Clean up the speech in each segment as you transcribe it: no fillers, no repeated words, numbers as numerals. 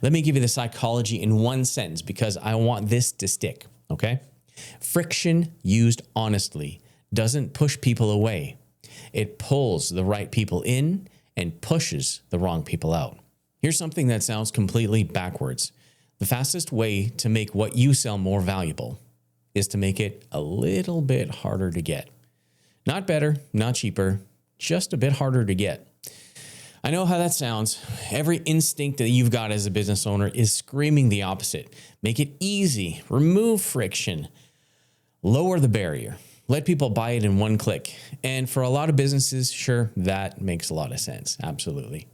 Let me give you the psychology in one sentence because I want this to stick, okay? Friction used honestly doesn't push people away. It pulls the right people in and pushes the wrong people out. Here's something that sounds completely backwards. The fastest way to make what you sell more valuable is to make it a little bit harder to get. Not better, not cheaper, just a bit harder to get. I know how that sounds. Every instinct that you've got as a business owner is screaming the opposite. Make it easy, remove friction, lower the barrier, let people buy it in one click. And for a lot of businesses, sure, that makes a lot of sense. Absolutely.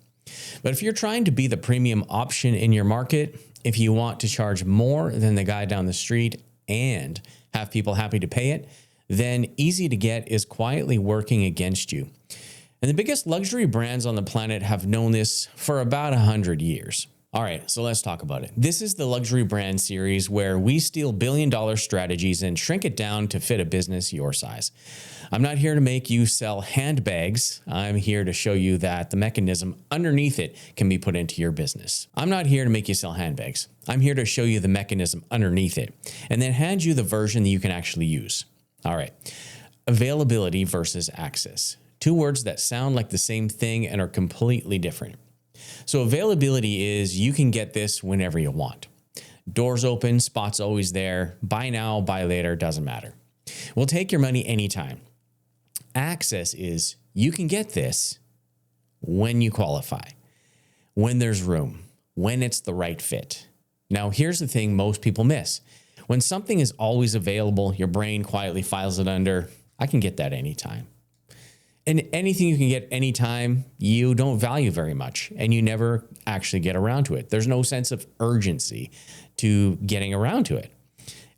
But if you're trying to be the premium option in your market, if you want to charge more than the guy down the street and have people happy to pay it, then easy to get is quietly working against you. And the biggest luxury brands on the planet have known this for about 100 years. All right, so let's talk about it. This is the Luxury Brand series where we steal billion-dollar strategies and shrink it down to fit a business your size. I'm not here to make you sell handbags. I'm here to show you that the mechanism underneath it can be put into your business. I'm not here to make you sell handbags. I'm here to show you the mechanism underneath it and then hand you the version that you can actually use. All right, availability versus access. Two words that sound like the same thing and are completely different. So availability is you can get this whenever you want. Doors open, spots always there. Buy now, buy later, doesn't matter. We'll take your money anytime. Access is you can get this when you qualify, when there's room, when it's the right fit. Now, here's the thing most people miss. When something is always available, your brain quietly files it under, I can get that anytime. And anything you can get anytime, you don't value very much and you never actually get around to it. There's no sense of urgency to getting around to it.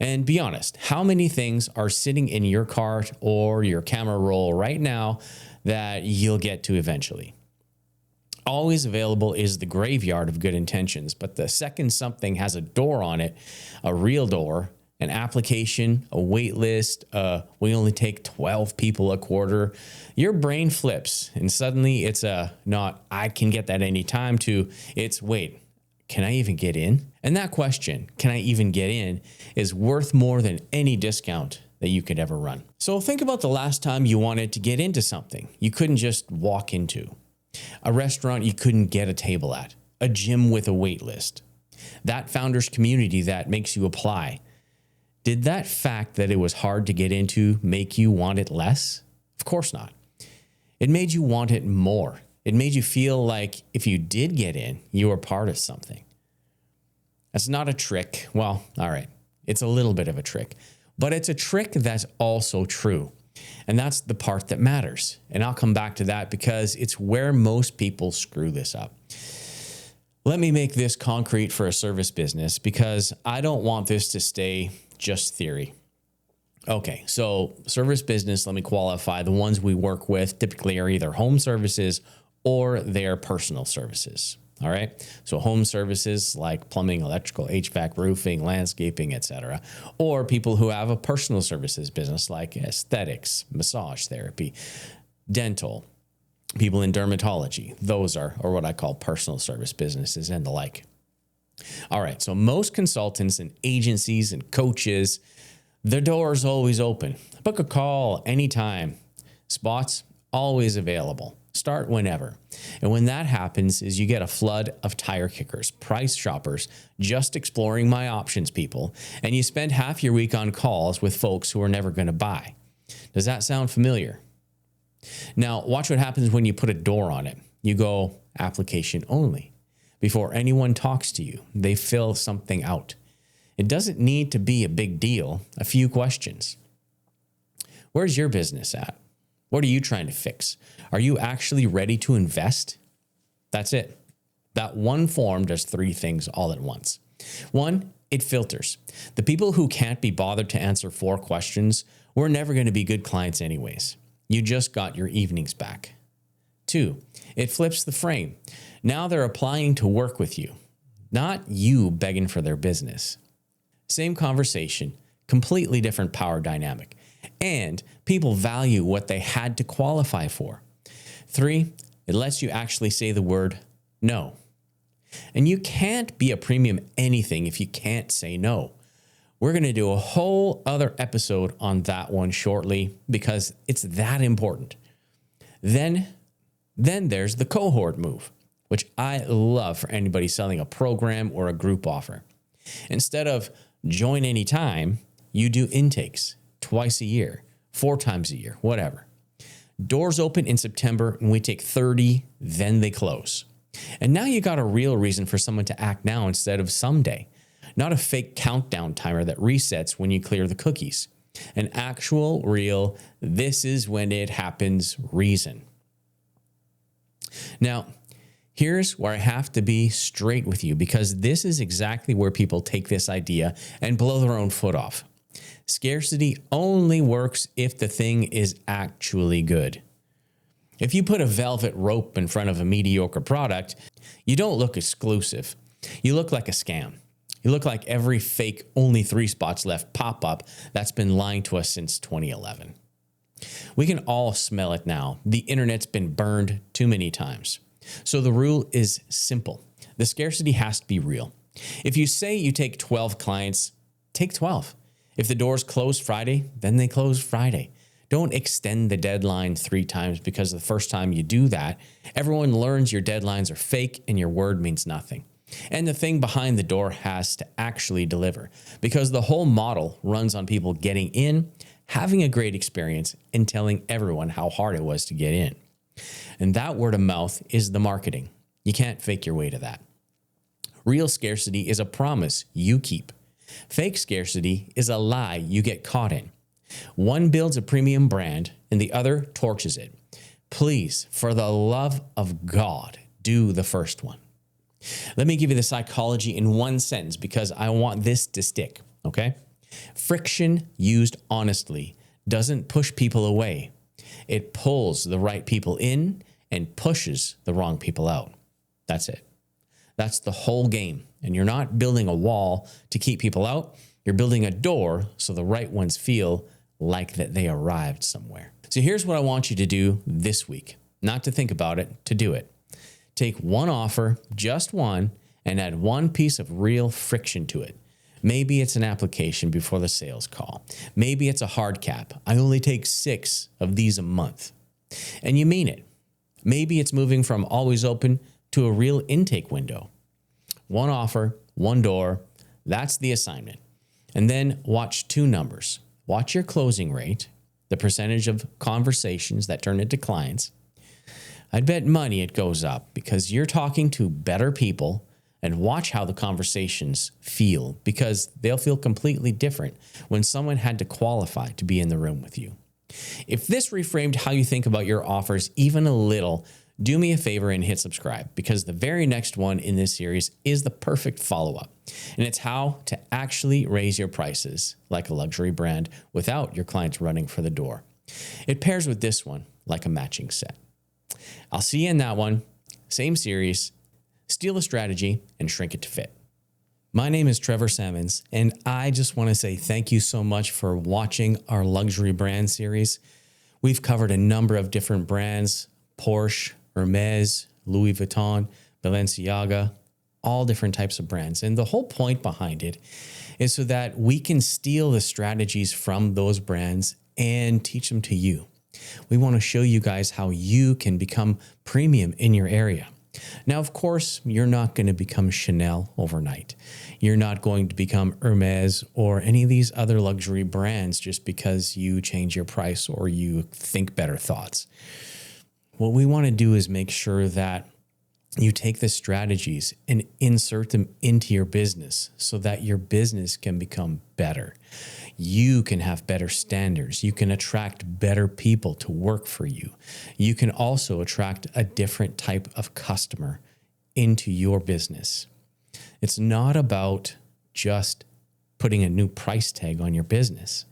And be honest, how many things are sitting in your cart or your camera roll right now that you'll get to eventually? Always available is the graveyard of good intentions, but the second something has a door on it, a real door, an application, a wait list, we only take 12 people a quarter, your brain flips and suddenly it's not, I can get that anytime to it's, wait, can I even get in? And that question, can I even get in, is worth more than any discount that you could ever run. So think about the last time you wanted to get into something you couldn't just walk into, a restaurant you couldn't get a table at, a gym with a wait list, that founder's community that makes you apply. Did that fact that it was hard to get into make you want it less? Of course not. It made you want it more. It made you feel like if you did get in, you were part of something. That's not a trick. Well, all right, it's a little bit of a trick, but it's a trick that's also true. And that's the part that matters. And I'll come back to that because it's where most people screw this up. Let me make this concrete for a service business because I don't want this to stay just theory. Okay, so service business, let me qualify. The ones we work with typically are either home services or they're personal services. All right, so home services like plumbing, electrical, HVAC, roofing, landscaping, etc., or people who have a personal services business like aesthetics, massage therapy, dental, people in dermatology. Those are what I call personal service businesses and the like. All right, so most consultants and agencies and coaches, the door is always open. Book a call anytime. Spots always available. Start whenever. And when that happens is you get a flood of tire kickers, price shoppers, just exploring my options people, and you spend half your week on calls with folks who are never going to buy. Does that sound familiar? Now, watch what happens when you put a door on it. You go application only. Before anyone talks to you, they fill something out. It doesn't need to be a big deal, a few questions. Where's your business at? What are you trying to fix? Are you actually ready to invest? That's it. That one form does three things all at once. One, it filters. The people who can't be bothered to answer 4 questions were never going to be good clients anyways. You just got your evenings back. 2, it flips the frame. Now they're applying to work with you, not you begging for their business. Same conversation, completely different power dynamic. And people value what they had to qualify for. 3, it lets you actually say the word no. And you can't be a premium anything if you can't say no. We're going to do a whole other episode on that one shortly because it's that important. Then there's the cohort move, which I love for anybody selling a program or a group offer. Instead of join anytime, you do intakes twice a year, 4 times a year, whatever. Doors open in September and we take 30, then they close. And now you got a real reason for someone to act now instead of someday. Not a fake countdown timer that resets when you clear the cookies. An actual, real, this is when it happens reason. Now, here's where I have to be straight with you because this is exactly where people take this idea and blow their own foot off. Scarcity only works if the thing is actually good. If you put a velvet rope in front of a mediocre product, you don't look exclusive. You look like a scam. You look like every fake only 3 spots left pop-up that's been lying to us since 2011. We can all smell it now. The internet's been burned too many times. So the rule is simple. The scarcity has to be real. If you say you take 12 clients, take 12. If the doors close Friday, then they close Friday. Don't extend the deadline 3 times because the first time you do that, everyone learns your deadlines are fake and your word means nothing. And the thing behind the door has to actually deliver because the whole model runs on people getting in, having a great experience, and telling everyone how hard it was to get in. And that word of mouth is the marketing. You can't fake your way to that. Real scarcity is a promise you keep. Fake scarcity is a lie you get caught in. One builds a premium brand and the other torches it. Please, for the love of God, do the first one. Let me give you the psychology in one sentence because I want this to stick, okay? Friction used honestly doesn't push people away. It pulls the right people in and pushes the wrong people out. That's it. That's the whole game. And you're not building a wall to keep people out. You're building a door so the right ones feel like that they arrived somewhere. So here's what I want you to do this week. Not to think about it, to do it. Take one offer, just one, and add one piece of real friction to it. Maybe it's an application before the sales call. Maybe it's a hard cap. I only take 6 of these a month. And you mean it. Maybe it's moving from always open to a real intake window. One offer, one door. That's the assignment. And then watch 2 numbers. Watch your closing rate, the percentage of conversations that turn into clients. I'd bet money it goes up because you're talking to better people, and watch how the conversations feel because they'll feel completely different when someone had to qualify to be in the room with you. If this reframed how you think about your offers even a little, do me a favor and hit subscribe because the very next one in this series is the perfect follow-up. And it's how to actually raise your prices like a luxury brand without your clients running for the door. It pairs with this one like a matching set. I'll see you in that one. Same series. Steal a strategy and shrink it to fit. My name is Trevor Samons, and I just want to say thank you so much for watching our luxury brand series. We've covered a number of different brands: Porsche, Hermes, Louis Vuitton, Balenciaga, all different types of brands. And the whole point behind it is so that we can steal the strategies from those brands and teach them to you. We want to show you guys how you can become premium in your area. Now, of course, you're not going to become Chanel overnight. You're not going to become Hermes or any of these other luxury brands just because you change your price or you think better thoughts. What we want to do is make sure that you take the strategies and insert them into your business so that your business can become better. You can have better standards. You can attract better people to work for you. You can also attract a different type of customer into your business. It's not about just putting a new price tag on your business.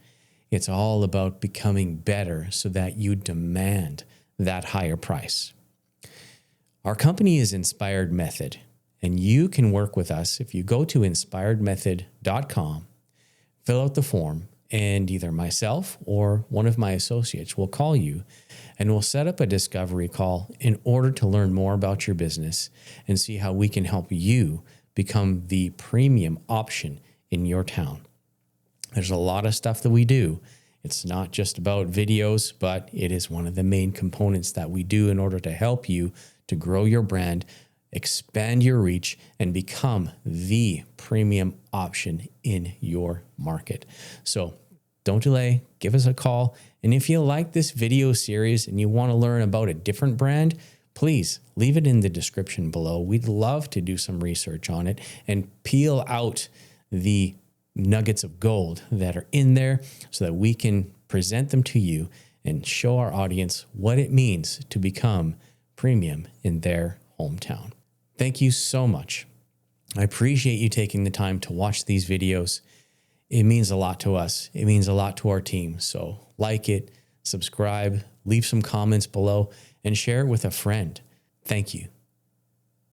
It's all about becoming better so that you demand that higher price. Our company is Inspired Method, and you can work with us if you go to inspiredmethod.com, fill out the form, And either myself or one of my associates will call you and we'll set up a discovery call in order to learn more about your business and see how we can help you become the premium option in your town. There's a lot of stuff that we do. It's not just about videos, but it is one of the main components that we do in order to help you to grow your brand, expand your reach, and become the premium option in your market. So don't delay, give us a call. And if you like this video series and you want to learn about a different brand, please leave it in the description below. We'd love to do some research on it and peel out the nuggets of gold that are in there so that we can present them to you and show our audience what it means to become premium in their hometown. Thank you so much. I appreciate you taking the time to watch these videos. It means a lot to us. It means a lot to our team. So like it, subscribe, leave some comments below, and share it with a friend. Thank you.